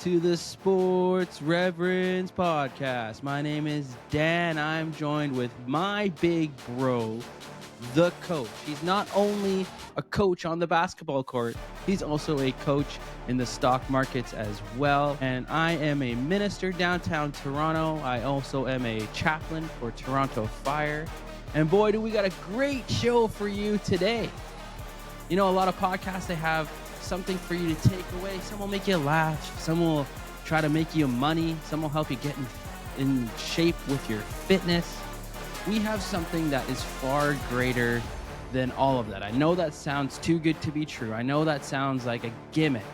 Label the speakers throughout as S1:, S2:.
S1: to the Sports Reverends podcast. My name is Dan. I'm joined with my big bro, the coach. He's not only a coach on the basketball court, he's also a coach in the stock markets as well. And I am a minister downtown Toronto. I also am a chaplain for Toronto Fire. And boy, do we got a great show for you today. You know, a lot of podcasts, they have something for you to take away. Some will make you laugh. Some will try to make you money. Some will help you get in shape with your fitness. We have something that is far greater than all of that. I know that sounds too good to be true. I know that sounds like a gimmick.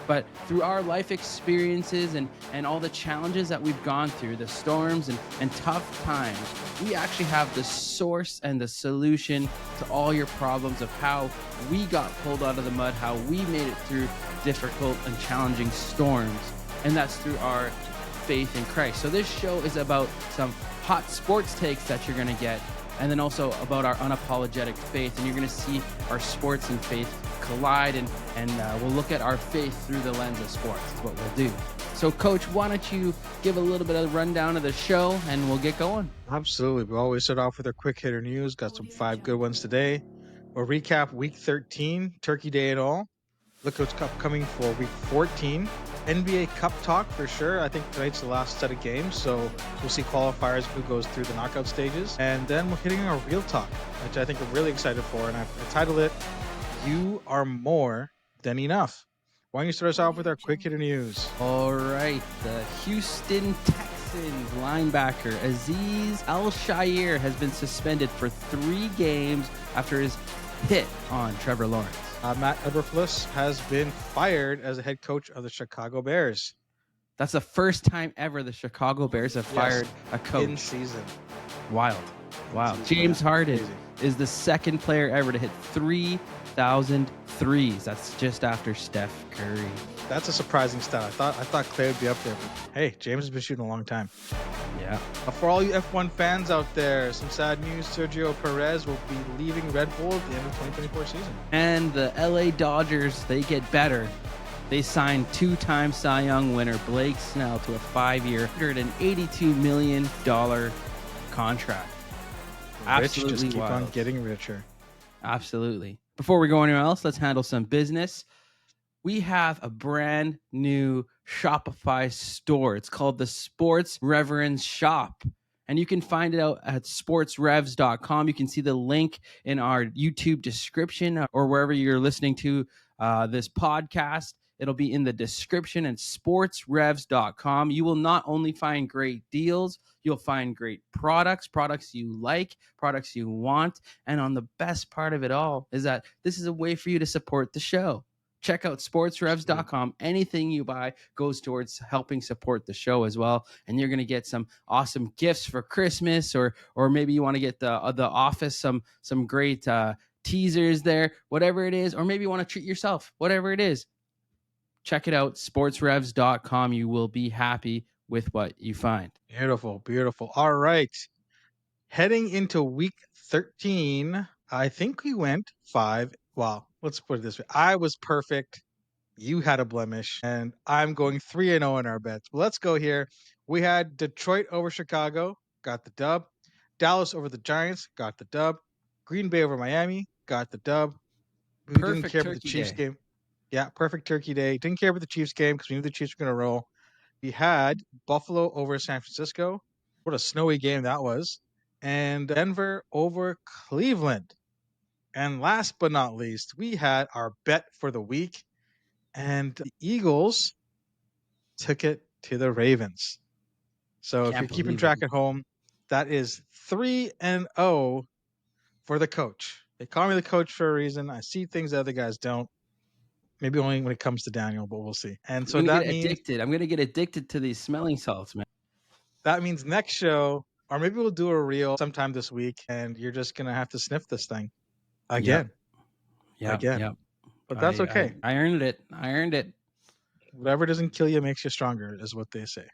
S1: But through our life experiences and all the challenges that we've gone through, the storms and tough times, we actually have the source and the solution to all your problems of how we got pulled out of the mud, how we made it through difficult and challenging storms. And that's through our faith in Christ. So this show is about some hot sports takes that you're going to get, and then also about our unapologetic faith. And you're going to see our sports and faith collide, and we'll look at our faith through the lens of sports. That's what we'll do. So, Coach, why don't you give a little bit of a rundown of the show, and we'll get going.
S2: Absolutely. We always start off with our quick hitter news. Got some 5 good ones today. We'll recap Week 13, Turkey Day and all. Look what's upcoming for Week 14. NBA Cup talk for sure. I think tonight's the last set of games, so we'll see qualifiers who goes through the knockout stages. And then we're hitting our real talk, which I think we're really excited for. And I titled it, You Are More Than Enough. Why don't you start us off with our quick hitter news?
S1: All right. The Houston Texans linebacker Azeez Al-Shaair has been suspended for 3 games after his hit on Trevor Lawrence.
S2: Matt Eberflus has been fired as the head coach of the Chicago Bears.
S1: That's the first time ever the Chicago Bears have fired a coach.
S2: In season.
S1: Wild. Wow. James Harden is the second player ever to hit 3,000 threes. That's just after Steph Curry.
S2: That's a surprising stat. I thought Clay would be up there, but hey, James has been shooting a long time.
S1: Yeah.
S2: For all you F1 fans out there, some sad news. Sergio Perez will be leaving Red Bull at the end of the 2024 season.
S1: And the LA Dodgers, they get better. They signed 2-time Cy Young winner Blake Snell to a 5-year, $182 million contract. Absolutely
S2: Rich just keep
S1: wild.
S2: on getting richer.
S1: Absolutely. Before we go anywhere else, let's handle some business. We have a brand new Shopify store. It's called the Sports Reverends Shop. And you can find it out at sportsrevs.com. You can see the link in our YouTube description or wherever you're listening to this podcast. It'll be in the description at sportsrevs.com. You will not only find great deals, you'll find great products you like, products you want. And on the best part of it all is that this is a way for you to support the show. Check out sportsrevs.com. Anything you buy goes towards helping support the show as well. And you're going to get some awesome gifts for Christmas, or maybe you want to get the office some great teasers there, whatever it is, or maybe you want to treat yourself, whatever it is. Check it out, sportsrevs.com. You will be happy with what you find.
S2: Beautiful, beautiful. All right. Heading into Week 13, I think we went 5. Well, let's put it this way. I was perfect. You had a blemish, and I'm going 3-0 in our bets. Well, let's go here. We had Detroit over Chicago, got the dub. Dallas over the Giants, got the dub. Green Bay over Miami, got the dub. We didn't care about the Chiefs game. Yeah, perfect turkey day. Didn't care about the Chiefs game because we knew the Chiefs were going to roll. We had Buffalo over San Francisco. What a snowy game that was. And Denver over Cleveland. And last but not least, we had our bet for the week. And the Eagles took it to the Ravens. So if you're keeping track at home, that is 3-0 for the coach. They call me the coach for a reason. I see things that other guys don't. Maybe only when it comes to Daniel, but we'll see. And so that means
S1: addicted. I'm going to get addicted to these smelling salts, man.
S2: That means next show, or maybe we'll do a reel sometime this week, and you're just going to have to sniff this thing again.
S1: Yep.
S2: But that's okay.
S1: I earned it.
S2: Whatever doesn't kill you makes you stronger, is what they say.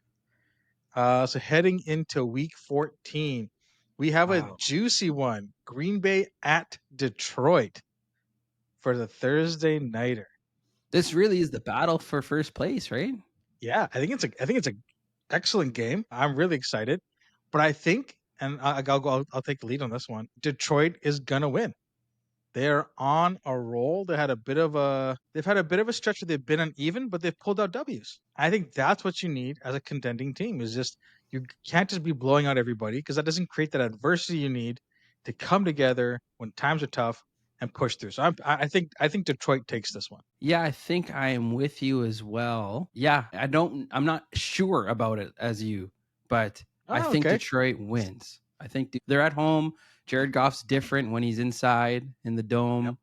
S2: So heading into Week 14, we have a juicy one. Green Bay at Detroit for the Thursday nighter.
S1: This really is the battle for first place, right?
S2: Yeah, I think it's a excellent game. I'm really excited, but I think, and I'll take the lead on this one. Detroit is gonna win. They're on a roll. They've had a bit of a stretch where they've been uneven, but they've pulled out W's. I think that's what you need as a contending team. Is just you can't just be blowing out everybody because that doesn't create that adversity you need to come together when times are tough and push through. So I think Detroit takes this one.
S1: Yeah, I think I am with you as well. Yeah, I'm not sure about it as you, but I
S2: Oh,
S1: think
S2: okay.
S1: Detroit wins. I think they're at home. Jared Goff's different when he's inside in the
S2: Yep.
S1: dome.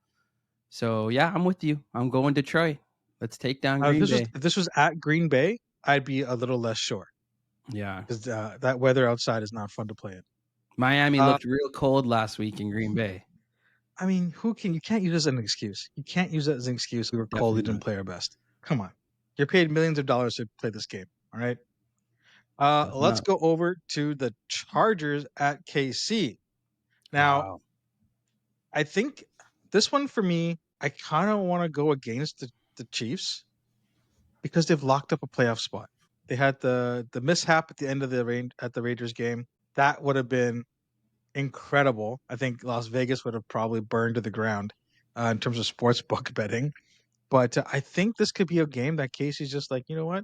S1: So, yeah, I'm with you. I'm going Detroit. Let's take down Green Bay.
S2: If this was at Green Bay, I'd be a little less sure
S1: Yeah.
S2: because that weather outside is not fun to play in.
S1: Miami
S2: Uh,
S1: looked real cold last week in Green Bay.
S2: I mean, you can't use it as an excuse. You can't use it as an excuse. We were cold. We
S1: Definitely
S2: didn't
S1: not.
S2: play our best. Come on, you're paid millions of dollars to play this game. All right.
S1: Definitely
S2: Let's
S1: not.
S2: go over to the Chargers at KC. Now,
S1: Wow.
S2: I think this one for me, I kind of want to go against the Chiefs because they've locked up a playoff spot. They had the mishap at the end of the Raiders game. That would have been incredible. I think Las Vegas would have probably burned to the ground in terms of sports book betting. But I think this could be a game that Casey's just like, you know what?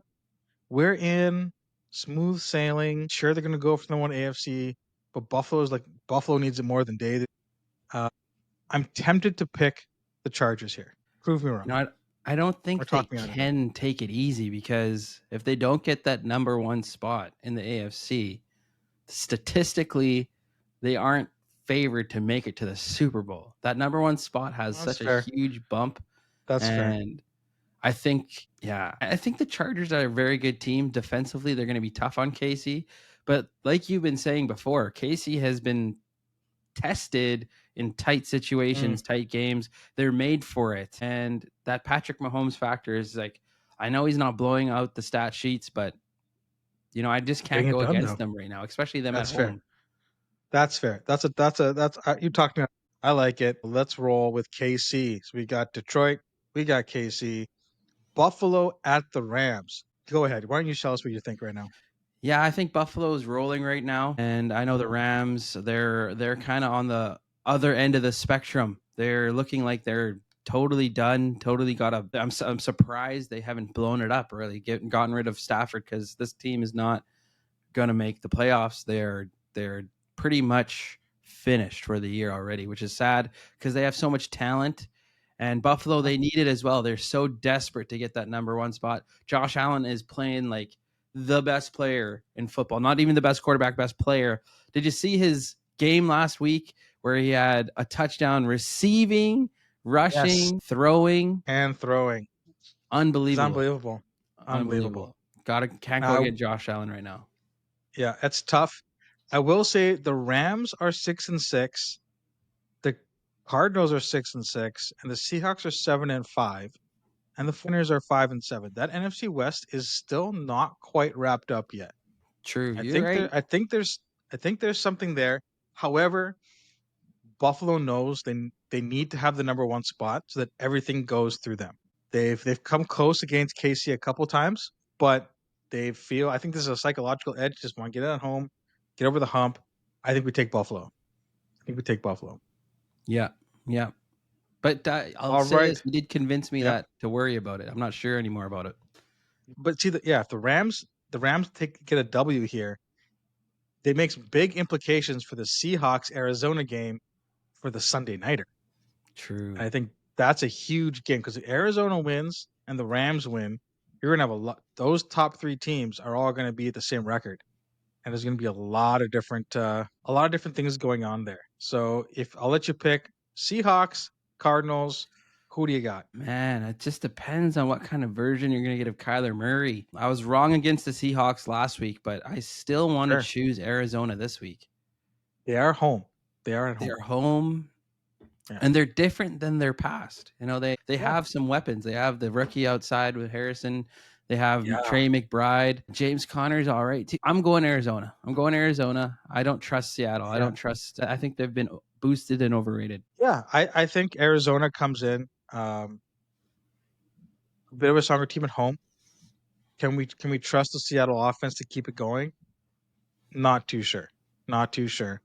S2: We're in smooth sailing. Sure, they're going to go for the one AFC, but Buffalo needs it more than Day. Uh, I'm tempted to pick the Chargers here. Prove me wrong
S1: I don't
S2: or
S1: think they
S2: talk me out of it.
S1: can take it easy because if they don't get that number one spot in the AFC, statistically, they aren't favored to make it to the Super Bowl. That number one spot has
S2: That's
S1: such a
S2: fair.
S1: huge bump.
S2: That's fair.
S1: And I think, yeah, I think the Chargers are a very good team. Defensively, they're going to be tough on Casey. But like you've been saying before, Casey has been tested in tight
S2: Mm,
S1: situations, tight games. They're made for it. And that Patrick Mahomes factor is like, I know he's not blowing out the stat sheets, but I just can't
S2: getting it
S1: go
S2: done
S1: against
S2: though.
S1: them right now, especially them at
S2: That's fair.
S1: home.
S2: That's fair. That's you talked me. I like it. Let's roll with KC. So we got Detroit. We got KC. Buffalo at the Rams. Go ahead. Why don't you tell us what you think right now?
S1: Yeah, I think Buffalo is rolling right now, and I know the Rams. They're kind of on the other end of the spectrum. They're looking like they're totally done. Totally got a. I'm surprised they haven't blown it up. Really, gotten rid of Stafford because this team is not going to make the playoffs. They're pretty much finished for the year already, which is sad because they have so much talent. And Buffalo,
S2: Huh?
S1: they need it as well. They're so desperate to get that number one spot. Josh Allen is playing like the best player in football, not even the best quarterback, best player. Did you see his game last week where he had a touchdown receiving,
S2: Yes.
S1: rushing, throwing?
S2: And throwing. It's
S1: Unbelievable.
S2: unbelievable. Unbelievable.
S1: Unbelievable. Can't go
S2: Now,
S1: get Josh Allen right now.
S2: yeah, it's tough. I will say the Rams are 6-6. The Cardinals are 6-6, and the Seahawks are 7-5, and the 49ers are 5-7. That NFC West is still not quite wrapped up yet.
S1: True.
S2: I
S1: You're
S2: think
S1: right.
S2: there I think there's something there. However, Buffalo knows they need to have the number one spot so that everything goes through them. They've come close against KC a couple times, but they feel I think this is a psychological edge. Just want to get it at home, get over the hump. I think we take Buffalo. I think we take Buffalo.
S1: Yeah. Yeah. But I'll
S2: All
S1: say
S2: right.
S1: this: you did convince me
S2: Yeah.
S1: that to worry about it. I'm not sure anymore about it.
S2: But see if the Rams get a W here, they make some big implications for the Seahawks Arizona game for the Sunday nighter.
S1: True.
S2: I think that's a huge game because if Arizona wins and the Rams win, you're gonna have a lot. Those top three teams are all going to be at the same record, and there's going to be a lot of different things going on there. So if I'll let you pick Seahawks, Cardinals, who do you got?
S1: Man, it just depends on what kind of version you're going to get of Kyler Murray. I was wrong against the Seahawks last week, but I still want to
S2: Sure,
S1: choose Arizona this week.
S2: they are home. They are at home.
S1: They're home
S2: Yeah,
S1: and they're different than their past. They
S2: yeah,
S1: have some weapons. They have the rookie outside with Harrison. They have
S2: yeah,
S1: Trey McBride. James Conner's all right too. I'm going Arizona. I'm going Arizona. I don't trust Seattle. I
S2: yeah,
S1: don't trust. I think they've been boosted and overrated.
S2: yeah. I think Arizona comes in a bit of a stronger team at home. Can we trust the Seattle offense to keep it going? Not too sure. Not too sure.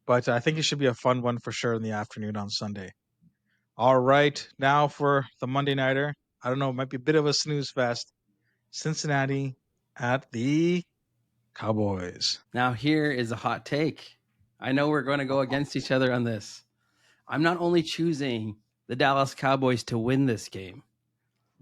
S2: But I think it should be a fun one for sure in the afternoon on Sunday. All right, now for the Monday nighter. I don't know, it might be a bit of a snooze fest. Cincinnati at the Cowboys.
S1: Now, here is a hot take. I know we're going to go against each other on this. I'm not only choosing the Dallas Cowboys to win this game,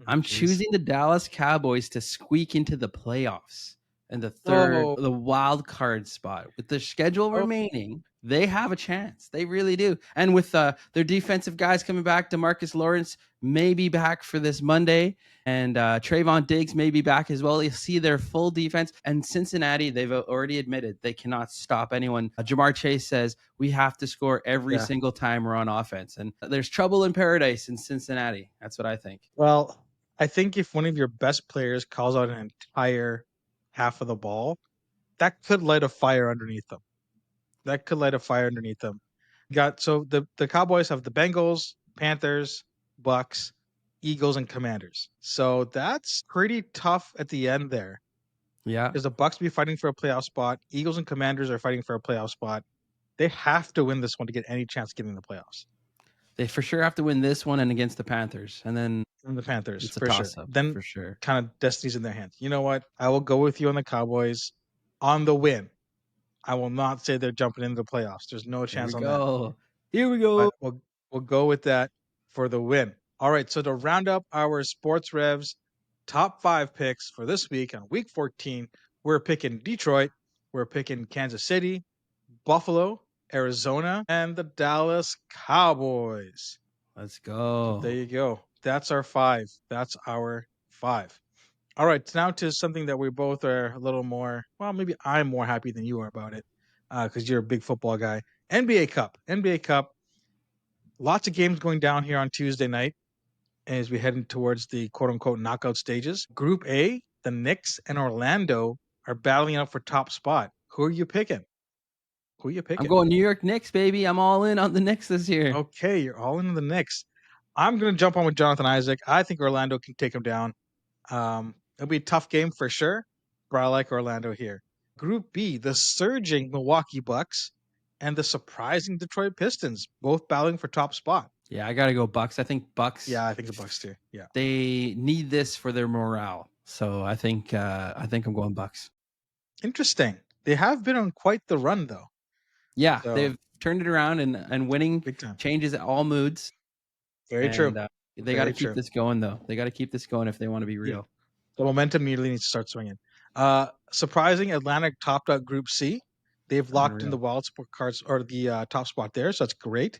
S1: I'm
S2: Jeez.
S1: choosing the Dallas Cowboys to squeak into the playoffs and
S2: Oh,
S1: the wild card spot. With the schedule
S2: oh,
S1: remaining, they have a chance. They really do. And with their defensive guys coming back, DeMarcus Lawrence may be back for this Monday, and Trayvon Diggs may be back as well. You see their full defense. And Cincinnati, they've already admitted they cannot stop anyone. Jamar Chase says we have to score every
S2: yeah.
S1: single time we're on offense. And there's trouble in paradise in Cincinnati. That's what I think.
S2: Well, I think if one of your best players calls out an entire half of the ball, that could light a fire underneath them. That could light a fire underneath them. Got so the Cowboys have the Bengals, Panthers, Bucks, Eagles, and Commanders. So that's pretty tough at the end there.
S1: Yeah.
S2: Because the Bucks be fighting for a playoff spot, Eagles and Commanders are fighting for a playoff spot. They have to win this one to get any chance of getting in the playoffs.
S1: They for sure have to win this one and against the Panthers. And then
S2: And the Panthers,
S1: it's a
S2: for sure.
S1: toss up
S2: Then
S1: for sure.
S2: kind of destiny's in their hands. You know what? I will go with you on the Cowboys on the win. I will not say they're jumping into the playoffs. There's no
S1: Here we
S2: chance on that.
S1: go. Here we go.
S2: But we'll go with that for the win. All right. So to round up our Sports Revs top 5 picks for this week on week 14, we're picking Detroit, we're picking Kansas City, Buffalo, Arizona, and the Dallas Cowboys.
S1: Let's
S2: So
S1: go.
S2: there you go. That's our 5. That's our 5. All right, now to something that we both are a little more, well, maybe I'm more happy than you are about it because you're a big football guy. NBA Cup. NBA Cup. Lots of games going down here on Tuesday night as we head towards the quote unquote knockout stages. Group A, the Knicks and Orlando are battling out for top spot. Who are you picking? Who are you
S1: I'm
S2: picking?
S1: going New York Knicks, baby. I'm all in on the Knicks this year.
S2: Okay, you're all in the Knicks. I'm going to jump on with Jonathan Isaac. I think Orlando can take him down. It'll be a tough game for sure, but I like Orlando here. Group B, the surging Milwaukee Bucks and the surprising Detroit Pistons, both battling for top spot.
S1: Yeah, I gotta go Bucks. I think Bucks.
S2: Yeah, I think the Bucks too. Yeah,
S1: They need this for their morale. So I think I'm going Bucks.
S2: interesting. They have been on quite the run though.
S1: Yeah,
S2: So
S1: they've turned it around and winning
S2: big time.
S1: changes all moods.
S2: Very true.
S1: And they got to
S2: Very
S1: keep
S2: true.
S1: this going though. They got to keep this going if they want to be
S2: Yeah.
S1: real.
S2: The momentum immediately needs to start swinging. Surprising, Atlantic topped out Group C. They've locked in the
S1: Unreal.
S2: wild spot cards or the top spot there, so that's great.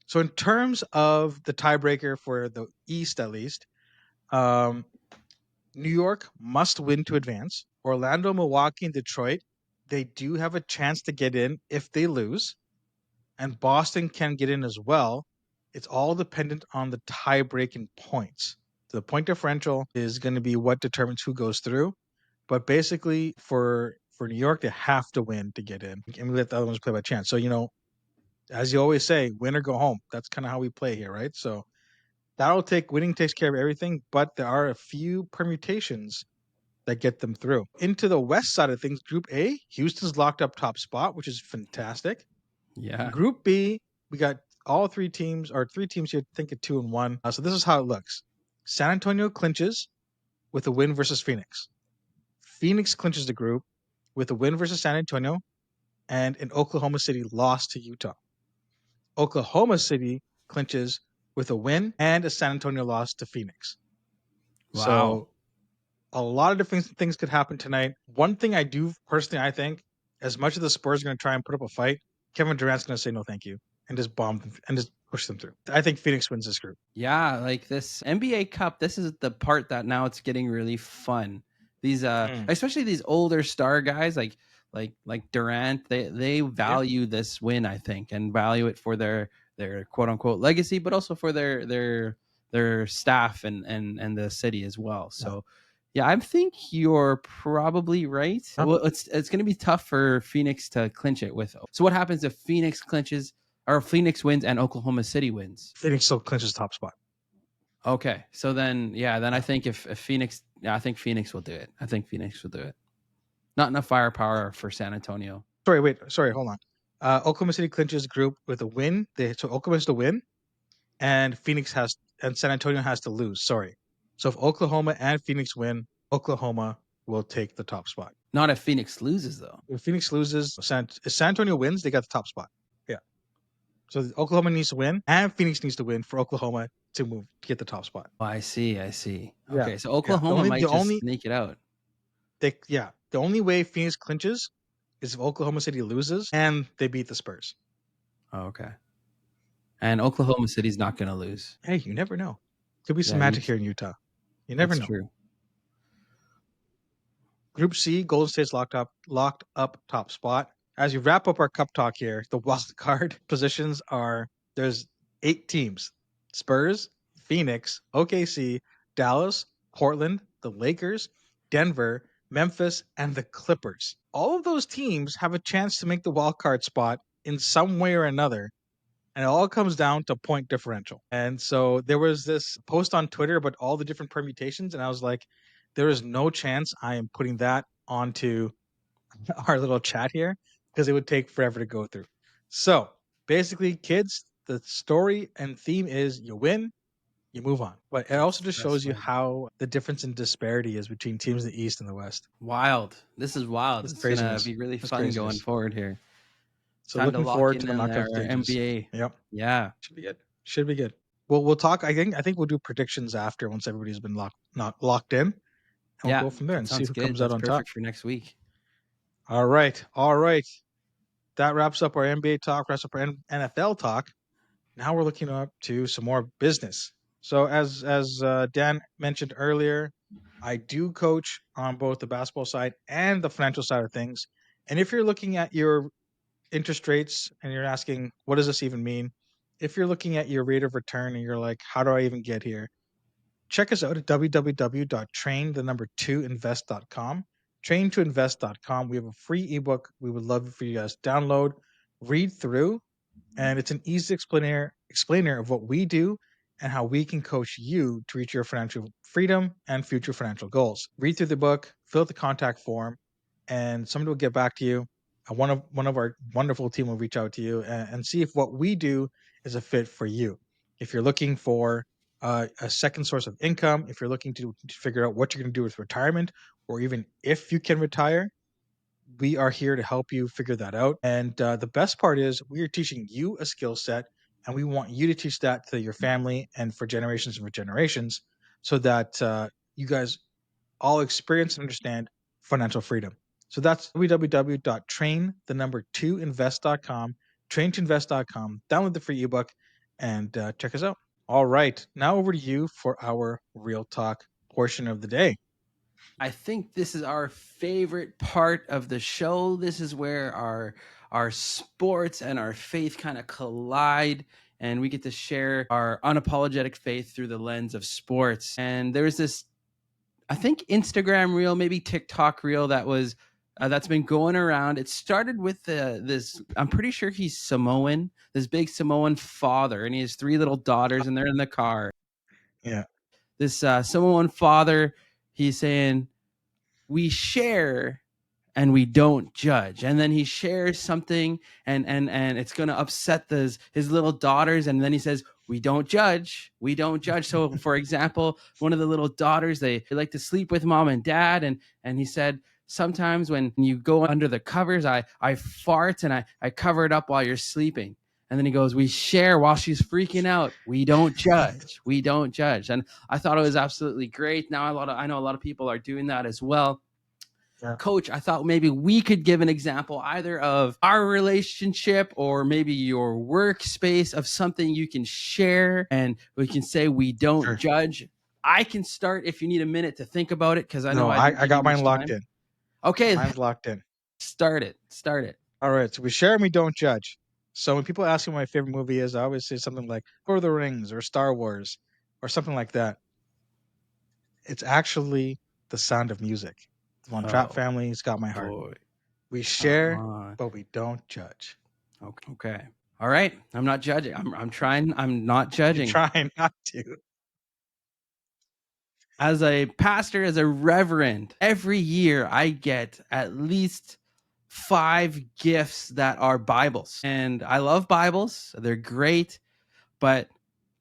S2: So in terms of the tiebreaker for the East, at least, um, New York must win to advance. Orlando, Milwaukee, and Detroit, they do have a chance to get in if they lose, and Boston can get in as well. It's all dependent on the tie-breaking points. The point differential is going to be what determines who goes through. But basically, for New York, they have to win to get in, and we let the other ones play by chance. So as you always say, win or go home. That's kind of how we play here, right? So winning takes care of everything, but there are a few permutations that get them through. Into the west side of things, Group A, Houston's locked up top spot, which is fantastic.
S1: Yeah.
S2: Group B, we got all three teams here, think of 2-1. So this is how it looks. San Antonio clinches with a win versus Phoenix. Phoenix clinches the group with a win versus San Antonio, and an Oklahoma City loss to Utah. Oklahoma City clinches with a win and a San Antonio loss to Phoenix.
S1: Wow.
S2: So a lot of different things could happen tonight. One thing I do personally, I think, as much as the Spurs are going to try and put up a fight, Kevin Durant's going to say no thank you and just bomb them and just push them through. I think Phoenix wins this group.
S1: Yeah, like this NBA Cup, this is the part that now it's getting really fun. These especially these older star guys like Durant, they value this win, I think, and value it for their quote unquote legacy, but also for their staff and the city as well. So yeah, I think you're probably right. Well, it's going to be tough for Phoenix to clinch it with. So what happens if Phoenix clinches or Phoenix wins and Oklahoma City wins?
S2: Phoenix still clinches top spot.
S1: Okay, so then I think if Phoenix Yeah, I think Phoenix will do it. I think Phoenix will do it. Not enough firepower for San Antonio.
S2: Sorry, hold on. Oklahoma City clinches group with a win. So Oklahoma has to win, and San Antonio has to lose. Sorry. So if Oklahoma and Phoenix win, Oklahoma will take the top spot.
S1: Not if Phoenix loses, though.
S2: If Phoenix loses, if San Antonio wins, they got the top spot. Yeah. So Oklahoma needs to win, and Phoenix needs to win for Oklahoma to get the top spot.
S1: Oh, I see. I see.
S2: Yeah.
S1: Okay, so
S2: Yeah.
S1: Oklahoma might just sneak it out.
S2: The only way Phoenix clinches is if Oklahoma City loses and they beat the Spurs.
S1: Oh, okay. And Oklahoma City's not going to lose.
S2: Hey, you never know. Could be some
S1: Yeah,
S2: magic here in Utah. You never
S1: that's
S2: know.
S1: true.
S2: Group C, Golden State's locked up top spot. As you wrap up our cup talk here, the wild card positions are there's 8 teams: Spurs, Phoenix, OKC, Dallas, Portland, the Lakers, Denver, Memphis, and the Clippers. All of those teams have a chance to make the wild card spot in some way or another. And it all comes down to point differential. And so there was this post on Twitter about all the different permutations, and I was like, there is no chance I am putting that onto our little chat here because it would take forever to go through. So basically, kids, the story and theme is you win, you move on. But it also just shows you how the difference in disparity is between teams in the East and the West.
S1: Wild. This is wild. It's going to be really fun going forward here.
S2: So
S1: time
S2: looking
S1: to lock
S2: forward
S1: in
S2: to the
S1: on
S2: knockout
S1: their
S2: stages.
S1: NBA.
S2: Yep.
S1: Yeah.
S2: Should be good. Should be good. Well, we'll talk. I think we'll do predictions after once everybody's been locked in, and we'll go from there and see who comes out on top.
S1: Perfect for next week.
S2: All right, all right. That wraps up our NBA talk. Wraps up our NFL talk. Now we're looking up to some more business. So as Dan mentioned earlier, I do coach on both the basketball side and the financial side of things. And if you're looking at your interest rates and you're asking, what does this even mean? If you're looking at your rate of return and you're like, how do I even get here? Check us out at www.train2invest.com. Train2invest.com. We have a free ebook we would love for you guys to download, read through, and it's an easy explainer of what we do and how we can coach you to reach your financial freedom and future financial goals. Read through the book, fill out the contact form, and somebody will get back to you. One of our wonderful team will reach out to you and see if what we do is a fit for you. If you're looking for a second source of income, if you're looking to figure out what you're going to do with retirement, or even if you can retire, we are here to help you figure that out. And the best part is we are teaching you a skill set, and we want you to teach that to your family and for generations and for generations, so that you guys all experience and understand financial freedom. So that's www.train2invest.com, train2invest.com. Download the free ebook and check us out. All right, now over to you for our real talk portion of the day.
S1: I think this is our favorite part of the show. This is where our sports and our faith kind of collide, and we get to share our unapologetic faith through the lens of sports. And there's this, I think, Instagram reel, maybe TikTok reel that's been going around. It started with this. I'm pretty sure he's Samoan. This big Samoan father, and he has 3 little daughters, and they're in the car.
S2: Yeah.
S1: This Samoan father, he's saying, we share and we don't judge. And then he shares something, and it's going to upset his little daughters, and then he says, we don't judge. So for example, one of the little daughters, they like to sleep with mom and dad, and he said, sometimes when you go under the covers, I fart and I cover it up while you're sleeping. And then he goes, we share while she's freaking out. We don't judge. And I thought it was absolutely great. Now I know a lot of people are doing that as well. Yeah. Coach, I thought maybe we could give an example either of our relationship or maybe your workspace of something you can share, and we can say we don't judge. I can start if you need a minute to think about it, because I know
S2: I got mine locked in.
S1: Okay.
S2: Mine's locked in.
S1: Start it.
S2: All right. So we share and we don't judge. So when people ask me what my favorite movie is, I always say something like Lord of the Rings or Star Wars or something like that. It's actually The Sound of Music. The Von Trapp Family's Got My Heart. Boy. We share, but we don't judge.
S1: Okay. All right. I'm not judging. I'm trying. I'm not judging.
S2: You're trying not to.
S1: As a pastor, as a reverend, every year I get at least 5 gifts that are Bibles. And I love Bibles, they're great, but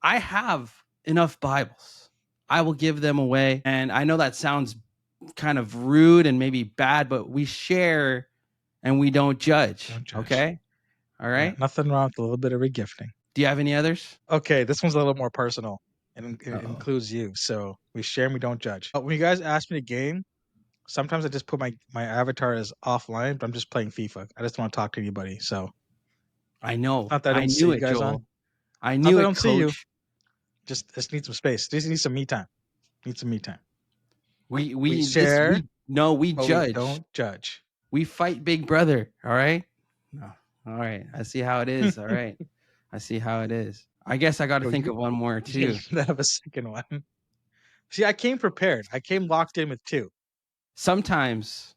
S1: I have enough Bibles. I will give them away. And I know that sounds kind of rude and maybe bad, but we share and we don't judge.
S2: Don't judge.
S1: Okay. All
S2: Yeah,
S1: right.
S2: nothing wrong with a little bit of regifting.
S1: Do you have any others?
S2: Okay, this one's a little more personal and it
S1: Uh-oh.
S2: includes you. So we share and we don't judge. When you guys ask me to game, sometimes I just put my avatar as offline, but I'm just playing FIFA. I just don't want to talk to anybody. So
S1: I know.
S2: not that I
S1: I
S2: don't see
S1: knew
S2: you
S1: it,
S2: guys on.
S1: Joel. I
S2: Not
S1: knew
S2: that I
S1: it,
S2: don't see you.
S1: coach.
S2: Just need some space. Just need some me time. Need some me time.
S1: We
S2: share,
S1: we
S2: but we
S1: judge.
S2: don't judge.
S1: We fight Big Brother. All right. No. All right. I see how it is. All right. I see how it is. I guess I got to
S2: Yo,
S1: think
S2: you
S1: of one more too.
S2: have a second one. See, I came prepared. I came locked in with 2.
S1: Sometimes,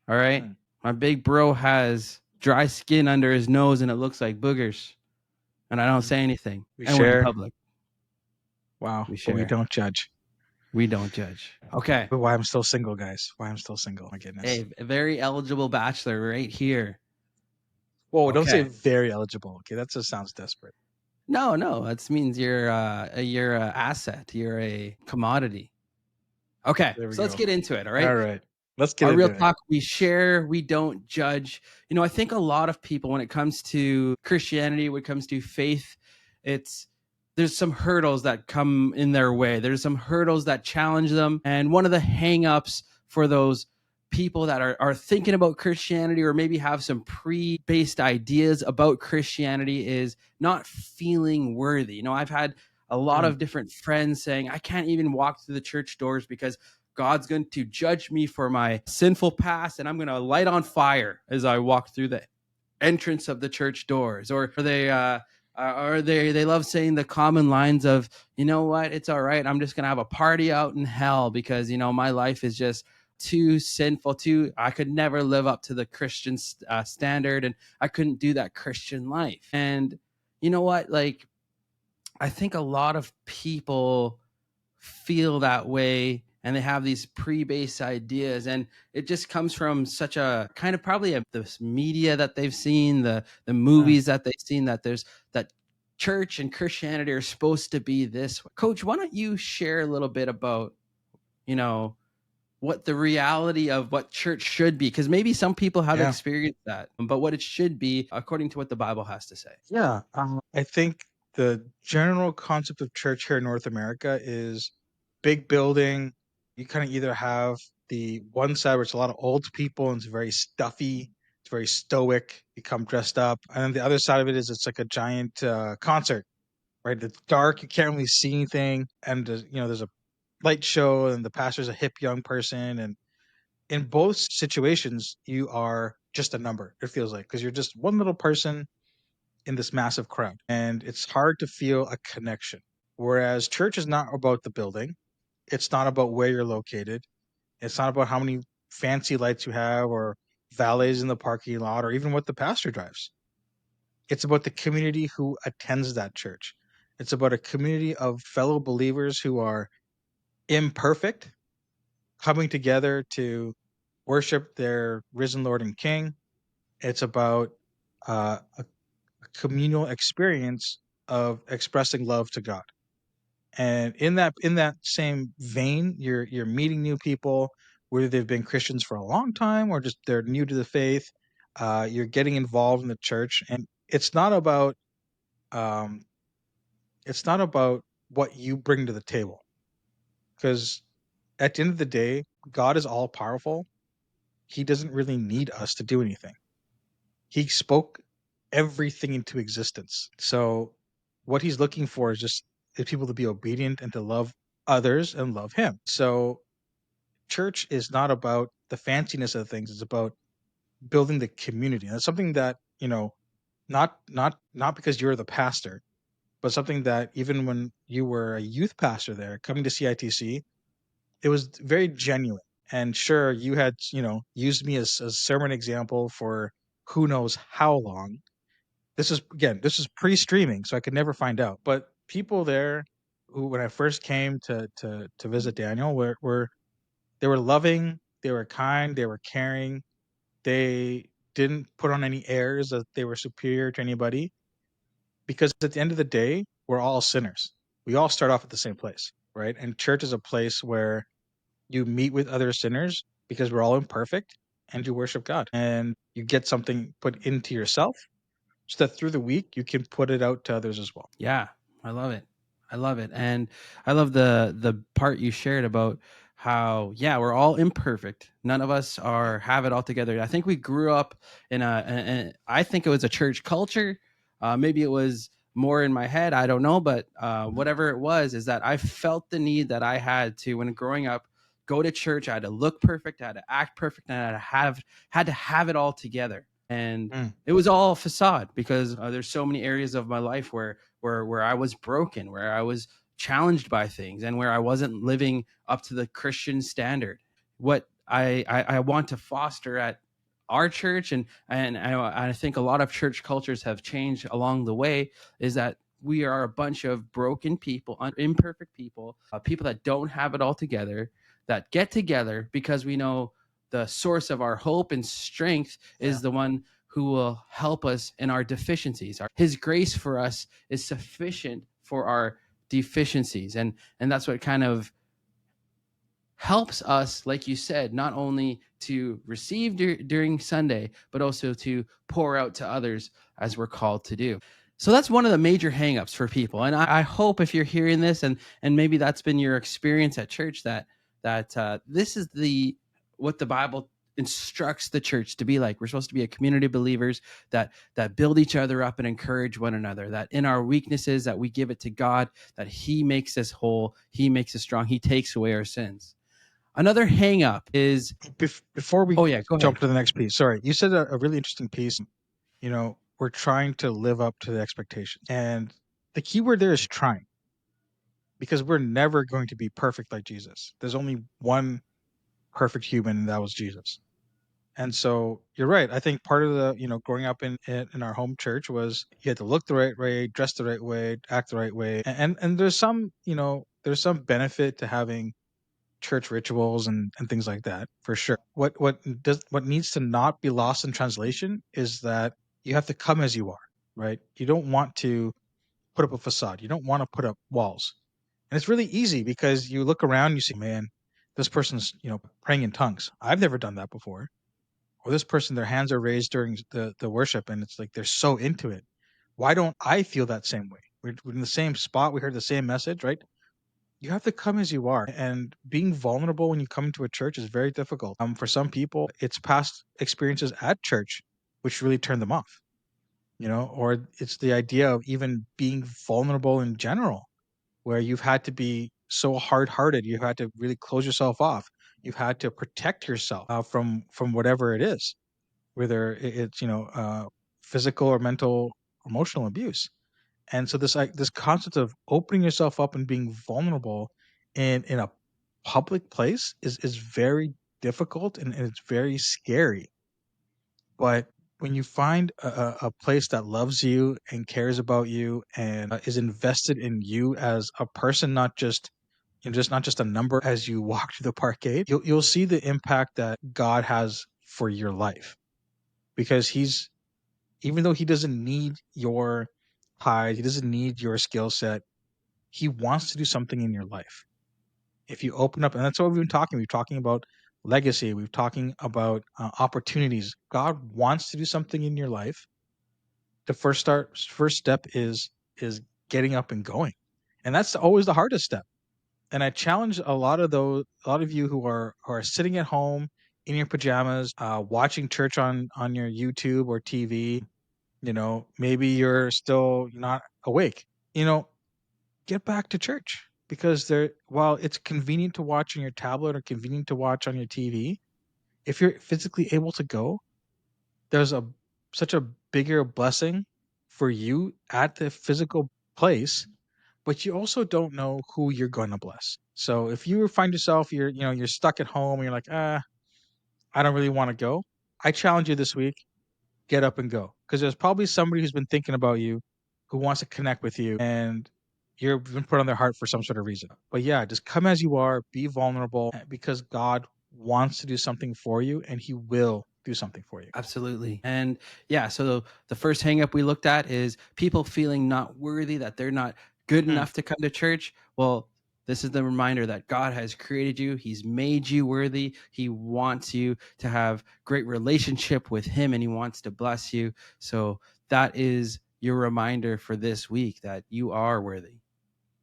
S1: all right,
S2: Mm.
S1: my big bro has dry skin under his nose and it looks like boogers, and I don't say anything.
S2: We
S1: And we're in
S2: share.
S1: public.
S2: Wow,
S1: We
S2: but we
S1: share.
S2: don't judge.
S1: We don't judge. Okay.
S2: But why I'm still single, guys? Why I'm still single? My goodness.
S1: Hey, a very eligible bachelor right here.
S2: Whoa, don't say
S1: Okay.
S2: very eligible. Okay, that just sounds desperate.
S1: No, that means you're a asset. You're a commodity. Okay,
S2: There we
S1: so let's
S2: go.
S1: get into it. All right.
S2: All right, let's get
S1: Our real
S2: into it.
S1: talk, we share, we don't judge. You know, I think a lot of people, when it comes to Christianity, when it comes to faith, there's some hurdles that come in their way. There's some hurdles that challenge them. And one of the hangups for those people that are thinking about Christianity or maybe have some pre-based ideas about Christianity is not feeling worthy. You know, I've had a lot of different friends saying, I can't even walk through the church doors because God's going to judge me for my sinful past, and I'm going to light on fire as I walk through the entrance of the church doors. Or they love saying the common lines of, you know what, it's all right. I'm just going to have a party out in hell because, you know, my life is just too sinful, I could never live up to the Christian standard, and I couldn't do that Christian life. And you know what, like, I think a lot of people feel that way and they have these pre-based ideas, and it just comes from such a kind of probably this media that they've seen, the movies that they've seen, that there's that church and Christianity are supposed to be this way. Coach, why don't you share a little bit about, you know, what the reality of what church should be, because maybe some people have experienced that, but what it should be according to what the Bible has to say.
S2: Yeah, I think the general concept of church here in North America is big building. You kind of either have the one side where it's a lot of old people and it's very stuffy, it's very stoic, you come dressed up, and then the other side of it is it's like a giant concert, right? It's dark, you can't really see anything, and there's a light show, and the pastor's a hip young person, and in both situations, you are just a number. It feels like because you're just one little person in this massive crowd, and it's hard to feel a connection. Whereas church is not about the building, it's not about where you're located, it's not about how many fancy lights you have or valets in the parking lot or even what the pastor drives. It's about the community who attends that church. It's about a community of fellow believers who are imperfect, coming together to worship their risen Lord and King. It's about a communal experience of expressing love to God. And in that same vein, you're meeting new people, whether they've been Christians for a long time or just they're new to the faith. You're getting involved in the church, and um, it's not about what you bring to the table, because at the end of the day, God is all powerful. He doesn't really need us to do anything. He spoke everything into existence. So what he's looking for is people to be obedient and to love others and love him. So church is not about the fanciness of things. It's about building the community. And that's something that, not because you're the pastor, but something that even when you were a youth pastor there coming to CITC, it was very genuine. And sure, you had, used me as a sermon example for who knows how long. This is pre-streaming, so I could never find out. But people there who, when I first came to visit Daniel, were they were loving, they were kind, they were caring. They didn't put on any airs that they were superior to anybody, because at the end of the day, we're all sinners. We all start off at the same place, right? And church is a place where you meet with other sinners because we're all imperfect, and you worship God. And you get something put into yourself so that through the week you can put it out to others as well.
S1: Yeah, I love it. I love it. And I love the part you shared about how, yeah, we're all imperfect. None of us are have it all together. I think we grew up in I think it was a church culture. Maybe it was more in my head. I don't know, but whatever it was, is that I felt the need that I had to, when growing up, go to church. I had to look perfect. I had to act perfect, and I had to have it all together. And
S2: Mm.
S1: it was all facade, because there's so many areas of my life where I was broken, where I was challenged by things, and where I wasn't living up to the Christian standard. What I want to foster at our church, and I think a lot of church cultures have changed along the way, is that we are a bunch of broken people, imperfect people, people that don't have it all together, that get together because we know the source of our hope and strength is the one who will help us in our deficiencies. His grace for us is sufficient for our deficiencies. And that's what kind of helps us, like you said, not only to receive during Sunday, but also to pour out to others as we're called to do. So that's one of the major hangups for people. And I hope, if you're hearing this, and maybe that's been your experience at church, that this is the what the Bible instructs the church to be like. We're supposed to be a community of believers that build each other up and encourage one another, that in our weaknesses that we give it to God, that he makes us whole, he makes us strong, he takes away our sins. Another hang up is,
S2: Before we
S1: oh yeah, go ahead.
S2: jump to the next piece, sorry, you said a really interesting piece. We're trying to live up to the expectations. And the key word there is trying, because we're never going to be perfect like Jesus. There's only one perfect human, and that was Jesus. And so you're right. I think part of the, growing up in our home church was you had to look the right way, dress the right way, act the right way. And there's some, there's some benefit to having church rituals and things like that, for sure. What needs to not be lost in translation is that you have to come as you are, right? You don't want to put up a facade. You don't want to put up walls. And it's really easy because you look around, you see, man, this person's, praying in tongues. I've never done that before. Or this person, their hands are raised during the worship, and it's like they're so into it. Why don't I feel that same way? We're in the same spot. We heard the same message, right? You have to come as you are. And being vulnerable when you come into a church is very difficult. For some people, it's past experiences at church which really turn them off, or it's the idea of even being vulnerable in general, where you've had to be so hard-hearted, you've had to really close yourself off. You've had to protect yourself from whatever it is, whether it's physical or mental, emotional abuse. And so this concept of opening yourself up and being vulnerable in a public place is very difficult, and it's very scary. But when you find a place that loves you and cares about you and is invested in you as a person, not just not just a number as you walk through the parkade, you'll see the impact that God has for your life, because he's even though he doesn't need your tithe, he doesn't need your skill set, he wants to do something in your life. If you open up, and that's what we've talking about legacy, we've talking about opportunities. God wants to do something in your life. The first step is getting up and going, and that's always the hardest step. And I challenge a lot of you who are sitting at home in your pajamas, watching church on your YouTube or TV. Maybe you're still not awake. Get back to church, because while it's convenient to watch on your tablet or convenient to watch on your TV, if you're physically able to go, there's a such a bigger blessing for you at the physical place, but you also don't know who you're going to bless. So if you find yourself you're stuck at home and you're like, I don't really want to go, I challenge you this week, get up and go, because there's probably somebody who's been thinking about you, who wants to connect with you. And you've been put on their heart for some sort of reason. But yeah, just come as you are, be vulnerable, because God wants to do something for you, and He will do something for you.
S1: Absolutely. And yeah, so the first hang up we looked at is people feeling not worthy, that they're not good enough to come to church. Well, this is the reminder that God has created you. He's made you worthy. He wants you to have great relationship with him, and he wants to bless you. So that is your reminder for this week, that you are worthy.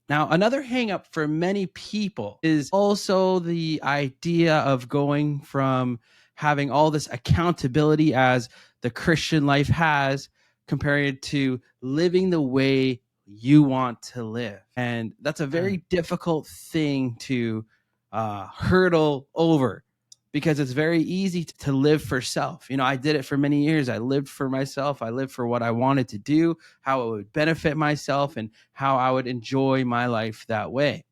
S1: Now, another hangup for many people is also the idea of going from having all this accountability as the Christian life has, compared to living the way you want to live. And that's a very difficult thing to hurdle over, because it's very easy to live for self. I did it for many years. I lived for myself. I lived for what I wanted to do, how it would benefit myself, and how I would enjoy my life that way.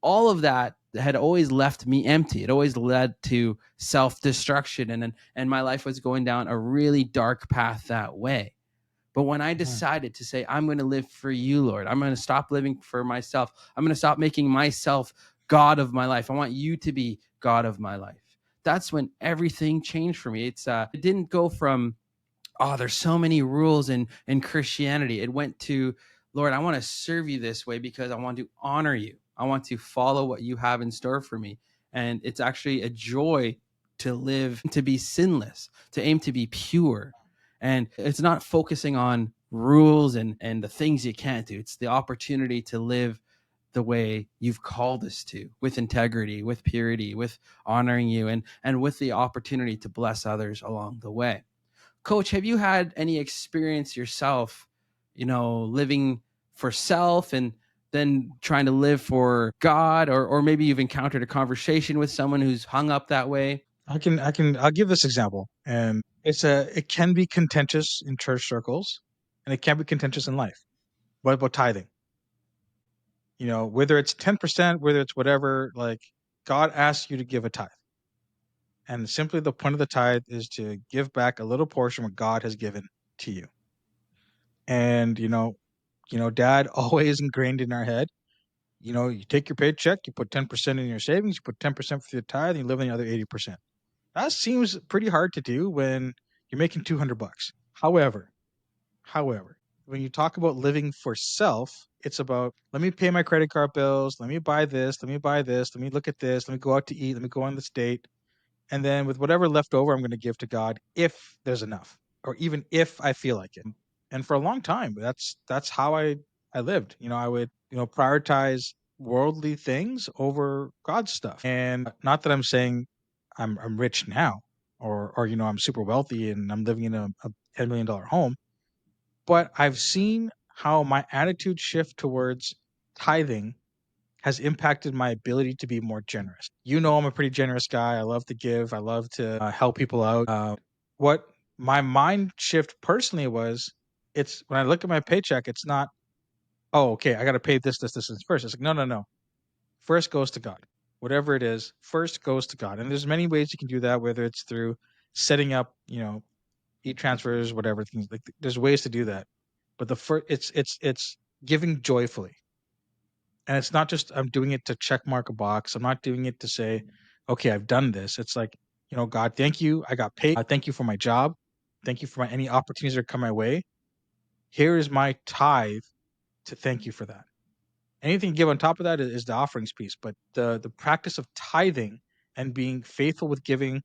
S1: All of that had always left me empty. It always led to self-destruction, and my life was going down a really dark path that way. But when I decided to say, I'm going to live for you, Lord, I'm going to stop living for myself. I'm going to stop making myself God of my life. I want you to be God of my life. That's when everything changed for me. It didn't go from, oh, there's so many rules in Christianity. It went to, Lord, I want to serve you this way because I want to honor you. I want to follow what you have in store for me. And it's actually a joy to live, to be sinless, to aim to be pure. And it's not focusing on rules and the things you can't do. It's the opportunity to live the way you've called us to, with integrity, with purity, with honoring you, and with the opportunity to bless others along the way. Coach, have you had any experience yourself, living for self and then trying to live for God, or maybe you've encountered a conversation with someone who's hung up that way?
S2: I'll give this example, and it can be contentious in church circles, and it can be contentious in life. What about tithing? Whether it's 10%, whether it's whatever, like, God asks you to give a tithe. And simply the point of the tithe is to give back a little portion what God has given to you. And dad always ingrained in our head, you take your paycheck, you put 10% in your savings, you put 10% for your tithe, and you live on the other 80%. That seems pretty hard to do when you're making $200. However, when you talk about living for self, it's about, let me pay my credit card bills, let me buy this, let me buy this, let me look at this, let me go out to eat, let me go on this date. And then with whatever left over, I'm going to give to God if there's enough, or even if I feel like it. And for a long time, that's how I lived. I would, prioritize worldly things over God's stuff. And not that I'm saying I'm rich now, or I'm super wealthy and I'm living in a $10 million home, but I've seen how my attitude shift towards tithing has impacted my ability to be more generous. I'm a pretty generous guy. I love to give. I love to help people out. What my mind shift personally was, it's when I look at my paycheck, it's not, oh, okay, I got to pay this, and first. It's like, no, no, no. First goes to God. Whatever it is, first goes to God. And there's many ways you can do that, whether it's through setting up, e-transfers, whatever things, like, there's ways to do that. But the first, it's giving joyfully. And it's not just I'm doing it to check mark a box. I'm not doing it to say, okay, I've done this. It's like, God, thank you. I got paid. Thank you for my job. Thank you for any opportunities that come my way. Here is my tithe to thank you for that. Anything you give on top of that is the offerings piece. But the practice of tithing and being faithful with giving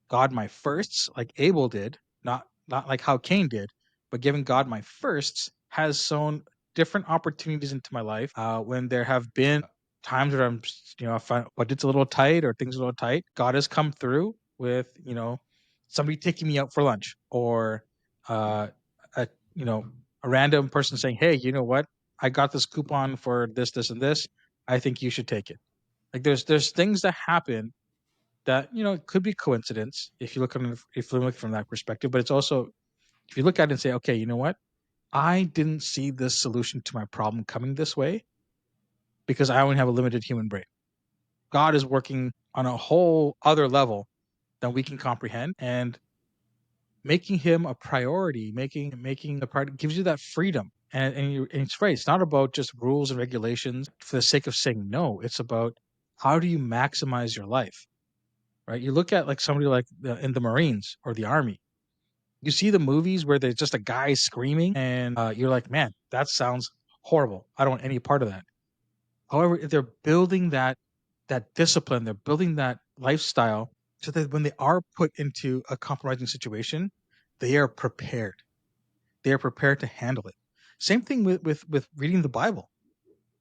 S2: God my firsts, like Abel did, not like how Cain did, but giving God my firsts has sown different opportunities into my life. When there have been times where if budget's a little tight or things are a little tight, God has come through with somebody taking me out for lunch, or a a random person saying, "Hey, you know what? I got this coupon for this, and this. I think you should take it." Like, there's things that happen that it could be coincidence if you look at it, if you look from that perspective, but it's also, if you look at it and say, okay, you know what, I didn't see this solution to my problem coming this way because I only have a limited human brain. God is working on a whole other level than we can comprehend, and making him a priority, making the priority gives you that freedom And it's right. It's not about just rules and regulations for the sake of saying no. It's about how do you maximize your life, right? You look at like somebody like in the Marines or the Army. You see the movies where there's just a guy screaming, and you're like, man, that sounds horrible. I don't want any part of that. However, if they're building that discipline, they're building that lifestyle so that when they are put into a compromising situation, they are prepared. They are prepared to handle it. Same thing with reading the Bible,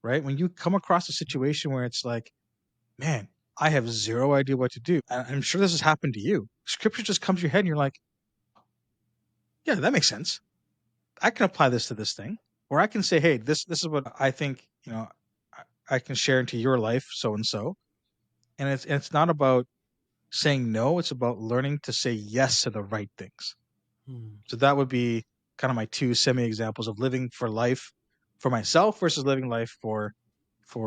S2: right? When you come across a situation where it's like, man, I have zero idea what to do. And I'm sure this has happened to you. Scripture just comes to your head and you're like, yeah, that makes sense. I can apply this to this thing. Or I can say, hey, this is what I think, I can share into your life, so and so. And it's not about saying no, it's about learning to say yes to the right things.
S1: Hmm.
S2: So that would be kind of my two semi examples of living for life for myself versus living life for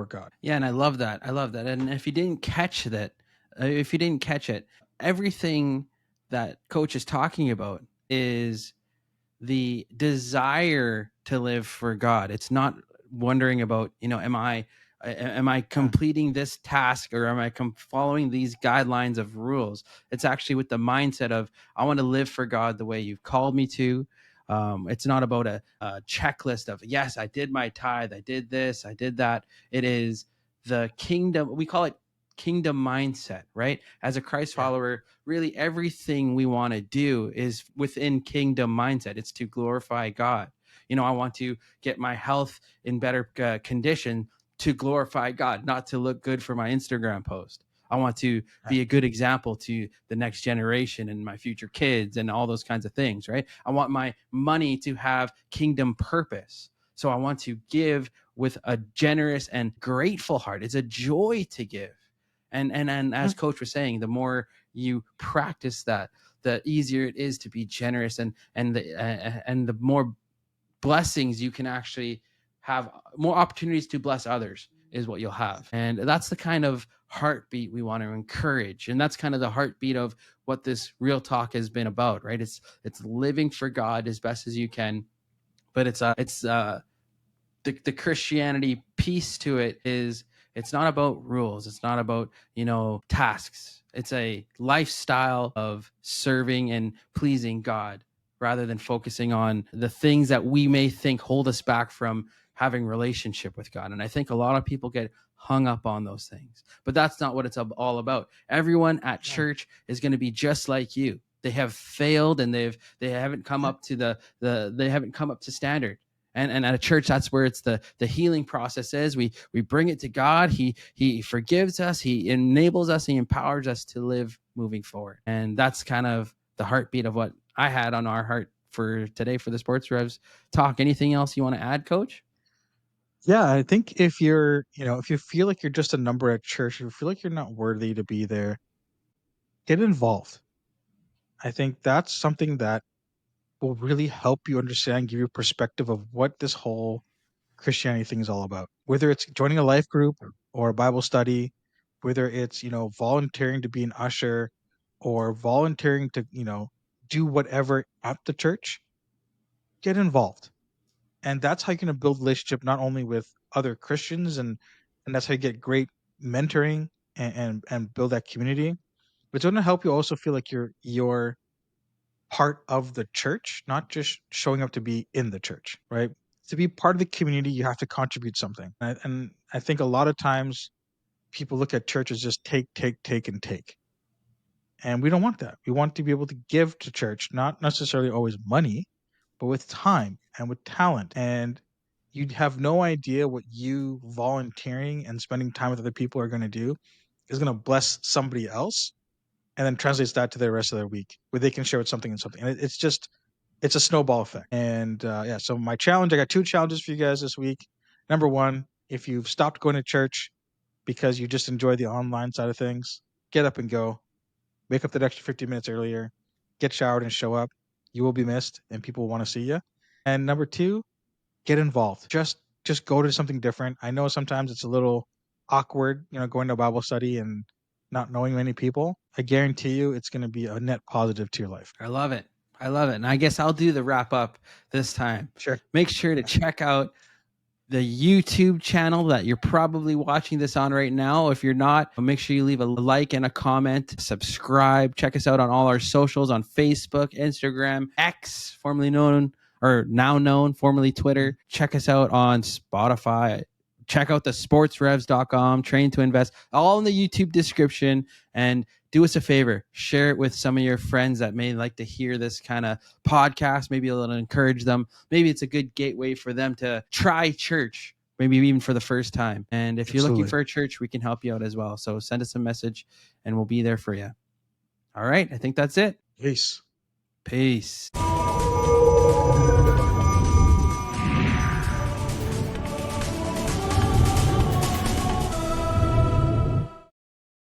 S2: God.
S1: Yeah, and I love that. I love that. And if you didn't catch that, if you didn't catch it, everything that Coach is talking about is the desire to live for God. It's not wondering about, am I
S2: Yeah.
S1: completing this task, or am I following these guidelines of rules? It's actually with the mindset of, I want to live for God the way you've called me to. It's not about a checklist of, yes, I did my tithe, I did this, I did that. It is the kingdom. We call it kingdom mindset, right? As a Christ
S2: Yeah.
S1: follower, really everything we want to do is within kingdom mindset. It's to glorify God. I want to get my health in better condition to glorify God, not to look good for my Instagram post. I want to
S2: Yeah.
S1: be a good example to the next generation and my future kids and all those kinds of things, right? I want my money to have kingdom purpose. So I want to give with a generous and grateful heart. It's a joy to give. And
S2: Mhm.
S1: as Coach was saying, the more you practice that, the easier it is to be generous, and the more blessings you can actually have, more opportunities to bless others is what you'll have. And that's the kind of heartbeat we want to encourage, and that's kind of the heartbeat of what this real talk has been about, right? It's living for God as best as you can, but it's the Christianity piece to it is, it's not about rules. It's not about, tasks. It's a lifestyle of serving and pleasing God rather than focusing on the things that we may think hold us back from having relationship with God. And I think a lot of people get hung up on those things, but that's not what it's all about. Everyone at
S2: Yeah.
S1: church is going to be just like you. They have failed, and they haven't come
S2: Yeah.
S1: up to they haven't come up to standard. And at a church, that's where it's the healing process is. We bring it to God. He forgives us, he enables us, he empowers us to live moving forward. And that's kind of the heartbeat of what I had on our heart for today for the Sports Revs talk. Anything else you want to add, Coach?
S2: Yeah, I think if you feel like you're just a number at church, if you feel like you're not worthy to be there, get involved. I think that's something that will really help you understand, give you a perspective of what this whole Christianity thing is all about. Whether it's joining a life group or a Bible study, whether it's, volunteering to be an usher or volunteering to, do whatever at the church, get involved. And that's how you're going to build relationship not only with other Christians, and that's how you get great mentoring and build that community. But it's going to help you also feel like you're part of the church, not just showing up to be in the church, right? To be part of the community, you have to contribute something. And I think a lot of times people look at church as just take, take, take, and take. And we don't want that. We want to be able to give to church, not necessarily always money, but with time and with talent. And you'd have no idea what you volunteering and spending time with other people are going to do is going to bless somebody else, and then translates that to the rest of their week where they can share with something and something. And it's a snowball effect. And yeah, so my challenge, I got two challenges for you guys this week. Number one, if you've stopped going to church because you just enjoy the online side of things, get up and go. Wake up that extra 50 minutes earlier, get showered and show up. You will be missed and people want to see you. And number two, get involved. Just go to something different. I know sometimes it's a little awkward, going to Bible study and not knowing many people. I guarantee you it's going to be a net positive to your life.
S1: I love it. I love it. And I guess I'll do the wrap up this time.
S2: Sure.
S1: Make sure to check out the YouTube channel that you're probably watching this on right now. If you're not, make sure you leave a like and a comment, subscribe, check us out on all our socials on Facebook, Instagram, X, formerly known or now known, formerly Twitter. Check us out on Spotify. Check out the sportsrevs.com, train to invest, all in the YouTube description. And do us a favor, share it with some of your friends that may like to hear this kind of podcast. Maybe it'll encourage them. Maybe it's a good gateway for them to try church, maybe even for the first time. And if you're looking for a church, we can help you out as well. So send us a message and we'll be there for you. All right. I think that's it.
S2: Peace.
S1: Peace.